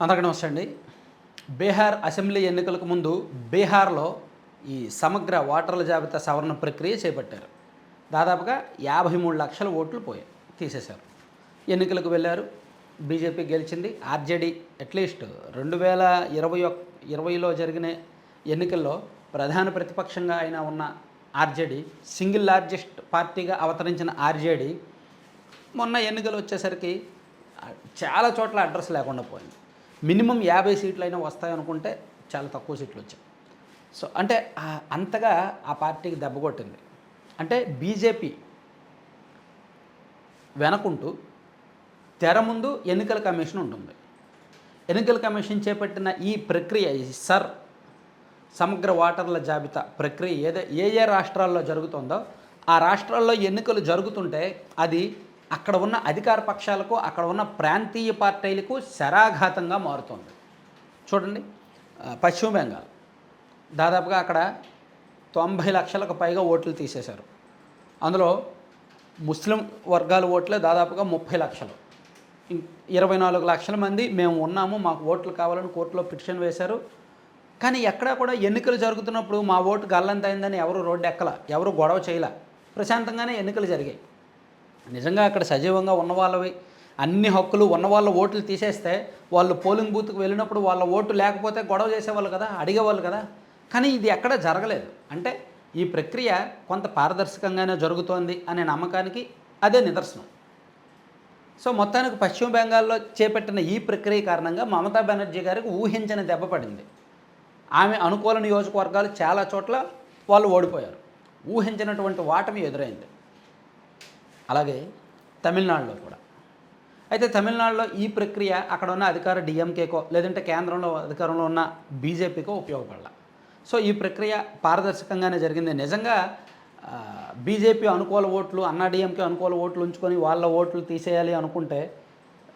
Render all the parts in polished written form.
అందరికీ నమస్తే అండి. బీహార్ అసెంబ్లీ ఎన్నికలకు ముందు బీహార్లో ఈ సమగ్ర ఓటర్ల జాబితా సవరణ ప్రక్రియ చేపట్టారు. దాదాపుగా 53 లక్షల ఓట్లు పోయాయి, తీసేశారు. ఎన్నికలకు వెళ్ళారు, బీజేపీ గెలిచింది. ఆర్జేడీ అట్లీస్ట్ 2020లో జరిగిన ఎన్నికల్లో ప్రధాన ప్రతిపక్షంగా అయినా ఉన్న ఆర్జేడీ, సింగిల్ లార్జెస్ట్ పార్టీగా అవతరించిన ఆర్జేడీ మొన్న ఎన్నికలు వచ్చేసరికి చాలా చోట్ల అడ్రస్ లేకుండా పోయింది. మినిమం 50 సీట్లైనా వస్తాయనుకుంటే చాలా తక్కువ సీట్లు వచ్చాయి. సో అంటే అంతగా ఆ పార్టీకి దెబ్బ కొట్టింది. అంటే బీజేపీ వెనకుంటూ తెర ముందు ఎన్నికల కమిషన్ ఉంటుంది. ఎన్నికల కమిషన్ చేపట్టిన ఈ ప్రక్రియ, ఈ సమగ్ర ఓటర్ల జాబితా ప్రక్రియ ఏ రాష్ట్రాల్లో జరుగుతుందో ఆ రాష్ట్రాల్లో ఎన్నికలు జరుగుతుంటే అది అక్కడ ఉన్న అధికార పక్షాలకు, అక్కడ ఉన్న ప్రాంతీయ పార్టీలకు శరాఘాతంగా మారుతుంది. చూడండి, పశ్చిమ బెంగాల్ దాదాపుగా అక్కడ 90 లక్షలకు పైగా ఓట్లు తీసేశారు. అందులో ముస్లిం వర్గాల ఓట్లే దాదాపుగా 30 లక్షలు. 24 లక్షల మంది మేము ఉన్నాము, మాకు ఓట్లు కావాలని కోర్టులో పిటిషన్ వేశారు. కానీ ఎక్కడా కూడా ఎన్నికలు జరుగుతున్నప్పుడు మా ఓటు గల్లంతైందని ఎవరు రోడ్డు ఎక్కల, ఎవరు గొడవ చేయలే. ప్రశాంతంగానే ఎన్నికలు జరిగాయి. నిజంగా అక్కడ సజీవంగా ఉన్న వాళ్ళవి అన్ని హక్కులు ఉన్న వాళ్ళ ఓట్లు తీసేస్తే వాళ్ళు పోలింగ్ బూత్కి వెళ్ళినప్పుడు వాళ్ళ ఓటు లేకపోతే గొడవ చేసేవాళ్ళు కదా, అడిగేవాళ్ళు కదా. కానీ ఇది ఎక్కడ జరగలేదు. అంటే ఈ ప్రక్రియ కొంత పారదర్శకంగానే జరుగుతోంది అనే నమ్మకానికి అదే నిదర్శనం. సో మొత్తానికి పశ్చిమ బెంగాల్లో చేపట్టిన ఈ ప్రక్రియ కారణంగా మమతా బెనర్జీ గారికి ఊహించని దెబ్బ పడింది. ఆమె అనుకూల నియోజకవర్గాలు చాలా చోట్ల వాళ్ళు ఓడిపోయారు. ఊహించినటువంటి ఓటమి ఎదురైంది. అలాగే తమిళనాడులో కూడా. అయితే తమిళనాడులో ఈ ప్రక్రియ అక్కడ ఉన్న అధికార డిఎంకేకో లేదంటే కేంద్రంలో అధికారంలో ఉన్న బీజేపీకో ఉపయోగపడాల. సో ఈ ప్రక్రియ పారదర్శకంగానే జరిగింది. నిజంగా బీజేపీ అనుకూల ఓట్లు, అన్నా డిఎంకే అనుకూల ఓట్లు ఉంచుకొని వాళ్ళ ఓట్లు తీసేయాలి అనుకుంటే,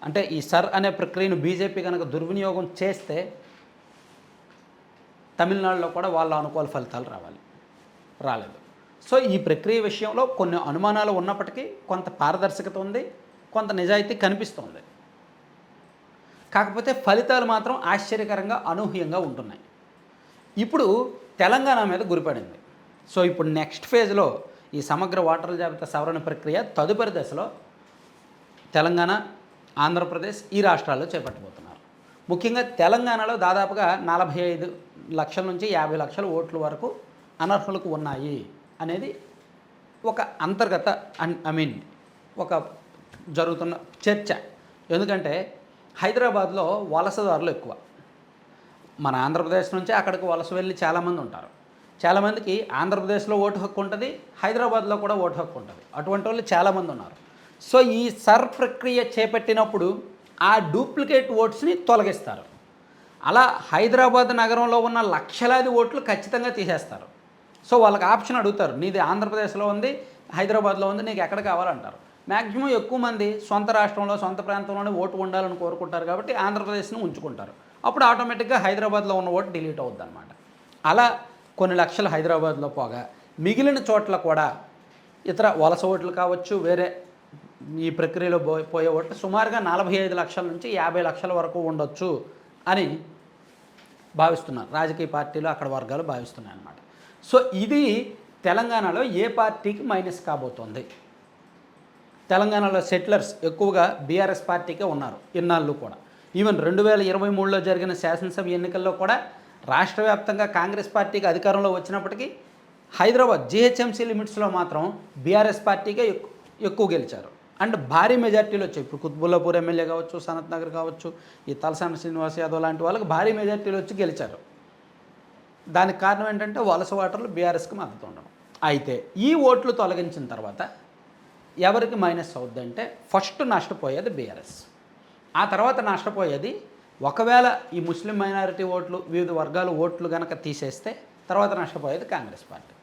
అంటే ఈ అనే ప్రక్రియను బీజేపీ కనుక దుర్వినియోగం చేస్తే తమిళనాడులో కూడా వాళ్ళ అనుకూల ఫలితాలు రాలేదు. సో ఈ ప్రక్రియ విషయంలో కొన్ని అనుమానాలు ఉన్నప్పటికీ కొంత పారదర్శకత ఉంది, కొంత నిజాయితీ కనిపిస్తుంది. కాకపోతే ఫలితాలు మాత్రం ఆశ్చర్యకరంగా అనూహ్యంగా ఉంటున్నాయి. ఇప్పుడు తెలంగాణ మీద గురిపడింది. సో ఇప్పుడు నెక్స్ట్ ఫేజ్లో ఈ సమగ్ర ఓటర్ల జాబితా సవరణ ప్రక్రియ తదుపరి దశలో తెలంగాణ, ఆంధ్రప్రదేశ్ ఈ రాష్ట్రాల్లో చేపట్టబోతున్నారు. ముఖ్యంగా తెలంగాణలో దాదాపుగా 45 లక్షల నుంచి 50 లక్షల ఓట్ల వరకు అనర్హులకు ఉన్నాయి అనేది ఒక అంతర్గత ఒక జరుగుతున్న చర్చ. ఎందుకంటే హైదరాబాద్లో వలసదారులు ఎక్కువ. మన ఆంధ్రప్రదేశ్ నుంచి అక్కడికి వలస వెళ్ళి చాలామంది ఉంటారు. చాలామందికి ఆంధ్రప్రదేశ్లో ఓటు హక్కు ఉంటుంది, హైదరాబాద్లో కూడా ఓటు హక్కు ఉంటుంది. అటువంటి వాళ్ళు చాలామంది ఉన్నారు. సో ఈ ప్రక్రియ చేపట్టినప్పుడు ఆ డూప్లికేట్ ఓట్స్ని తొలగిస్తారు. అలా హైదరాబాద్ నగరంలో ఉన్న లక్షలాది ఓట్లు ఖచ్చితంగా తీసేస్తారు. సో వాళ్ళకి ఆప్షన్ అడుగుతారు, నీది ఆంధ్రప్రదేశ్లో ఉంది, హైదరాబాద్లో ఉంది, నీకు ఎక్కడ కావాలంటారు. మ్యాక్సిమం ఎక్కువ మంది సొంత రాష్ట్రంలో, సొంత ప్రాంతంలోనే ఓటు ఉండాలని కోరుకుంటారు కాబట్టి ఆంధ్రప్రదేశ్ని ఉంచుకుంటారు. అప్పుడు ఆటోమేటిక్గా హైదరాబాద్లో ఉన్న ఓటు డిలీట్ అవుద్ది అనమాట. అలా కొన్ని లక్షలు హైదరాబాద్లో పోగా మిగిలిన చోట్ల కూడా ఇతర వలస ఓట్లు కావచ్చు, వేరే ఈ ప్రక్రియలో పోయే ఓట్లు సుమారుగా 45 లక్షల నుంచి 50 లక్షల వరకు ఉండొచ్చు అని భావిస్తున్నారు రాజకీయ పార్టీలు, అక్కడ వర్గాలు భావిస్తున్నాయి అన్నమాట. సో ఇది తెలంగాణలో ఏ పార్టీకి మైనస్ కాబోతోంది. తెలంగాణలో సెటిలర్స్ ఎక్కువగా బీఆర్ఎస్ పార్టీకే ఉన్నారు ఇన్నాళ్ళు కూడా. ఈవెన్ 2023లో జరిగిన శాసనసభ ఎన్నికల్లో కూడా రాష్ట్ర వ్యాప్తంగా కాంగ్రెస్ పార్టీకి అధికారంలో వచ్చినప్పటికీ హైదరాబాద్ జీహెచ్ఎంసీ లిమిట్స్లో మాత్రం బీఆర్ఎస్ పార్టీకే ఎక్కువ గెలిచారు. అండ్ భారీ మెజార్టీలు వచ్చాయి. ఇప్పుడు కుత్బుల్లాపూర్ ఎమ్మెల్యే కావచ్చు, సనత్ నగర్ కావచ్చు, ఈ తలసాని శ్రీనివాస్ యాదవ్ లాంటి వాళ్ళకి భారీ మెజార్టీలు వచ్చి గెలిచారు. దానికి కారణం ఏంటంటే వలస ఓటర్లు బీఆర్ఎస్కి మద్దతు ఉండడం. అయితే ఈ ఓట్లు తొలగించిన తర్వాత ఎవరికి మైనస్ అవుద్ది అంటే ఫస్ట్ నష్టపోయేది బీఆర్ఎస్. ఆ తర్వాత నష్టపోయేది ఒకవేళ ఈ ముస్లిం మైనారిటీ ఓట్లు, వివిధ వర్గాల ఓట్లు కనుక తీసేస్తే తర్వాత నష్టపోయేది కాంగ్రెస్ పార్టీ.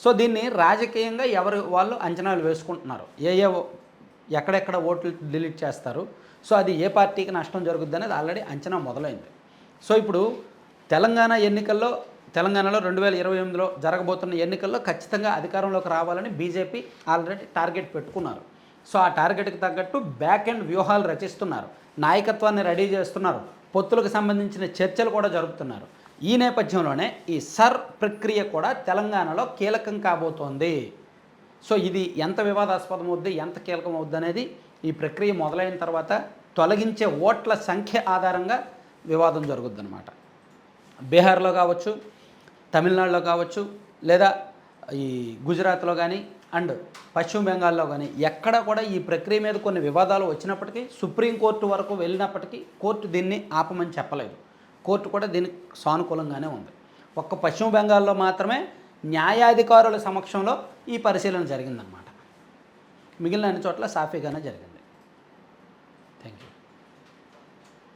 సో దీన్ని రాజకీయంగా ఎవరు వాళ్ళు అంచనాలు వేసుకుంటున్నారు, ఎక్కడెక్కడ ఓట్లు డిలీట్ చేస్తారు, సో అది ఏ పార్టీకి నష్టం జరుగుద్ది అనేది ఆల్రెడీ అంచనా మొదలైంది. సో ఇప్పుడు తెలంగాణలో 2028లో జరగబోతున్న ఎన్నికల్లో ఖచ్చితంగా అధికారంలోకి రావాలని బీజేపీ ఆల్రెడీ టార్గెట్ పెట్టుకున్నారు. సో ఆ టార్గెట్కి తగ్గట్టు బ్యాక్ ఎండ్ వ్యూహాలు రచిస్తున్నారు, నాయకత్వాన్ని రెడీ చేస్తున్నారు, పొత్తులకు సంబంధించిన చర్చలు కూడా జరుపుతున్నారు. ఈ నేపథ్యంలోనే ఈ సర్ ప్రక్రియ కూడా తెలంగాణలో కీలకం కాబోతోంది. సో ఇది ఎంత వివాదాస్పదం అవుద్ది, ఎంత కీలకం అవుద్ది అనేది ఈ ప్రక్రియ మొదలైన తర్వాత తొలగించే ఓట్ల సంఖ్య ఆధారంగా వివాదం జరుగుద్దన్నమాట. బీహార్లో కావచ్చు, తమిళనాడులో కావచ్చు, లేదా ఈ గుజరాత్లో కానీ అండ్ పశ్చిమ బెంగాల్లో కానీ ఎక్కడ కూడా ఈ ప్రక్రియ మీద కొన్ని వివాదాలు వచ్చినప్పటికీ, సుప్రీంకోర్టు వరకు వెళ్ళినప్పటికీ కోర్టు దీన్ని ఆపమని చెప్పలేదు. కోర్టు కూడా దీనికి సానుకూలంగానే ఉంది. ఒక్క పశ్చిమ బెంగాల్లో మాత్రమే న్యాయాధికారుల సమక్షంలో ఈ పరిశీలన జరిగిందన్నమాట. మిగిలిన అన్ని చోట్ల సాఫీగానే జరిగింది.